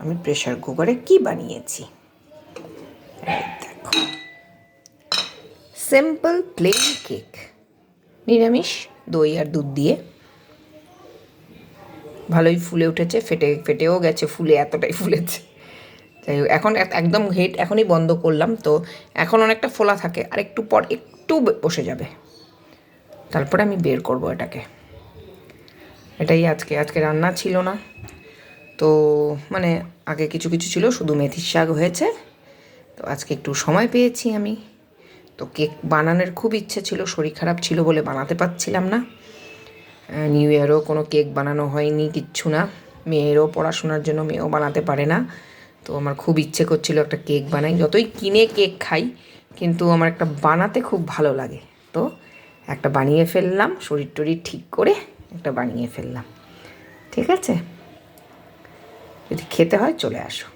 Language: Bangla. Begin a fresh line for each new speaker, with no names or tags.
আমি প্রেশার কুকারে কি বানিয়েছি। দেখো, সিম্পল প্লেন কেক, নিরামিষ, দই আর দুধ দিয়ে। ভালোই ফুলে উঠেছে, ফেটেও গেছে, ফুলে এতটাই ফুলেছে। যাই হোক, এখন একদম হিট এখনই বন্ধ করলাম, তো এখন অনেকটা ফোলা থাকে, আর একটু পর একটু বসে যাবে, তারপরে আমি বের করব এটাকে। এটাই আজকে রান্না ছিল না, তো মানে আগে কিছু কিছু ছিল, শুধু মেথির শাক হয়েছে। তো আজকে একটু সময় পেয়েছি আমি, তো কেক বানানোর খুব ইচ্ছে ছিল, শরীর খারাপ ছিল বলে বানাতে পারছিলাম না। নিউ ইয়ারও কোনো কেক বানানো হয়নি, কিচ্ছু না। মেয়েরও পড়াশোনার জন্য, মেয়েও বানাতে পারে না। তো আমার খুব ইচ্ছে করছিল একটা কেক বানাই, যতই কিনে কেক খাই কিন্তু আমার একটা বানাতে খুব ভালো লাগে। তো একটা বানিয়ে ফেললাম, শরীর টরীর ঠিক করে একটা বানিয়ে ফেললাম। ঠিক আছে, যদি খেতে হয় চলে আসো।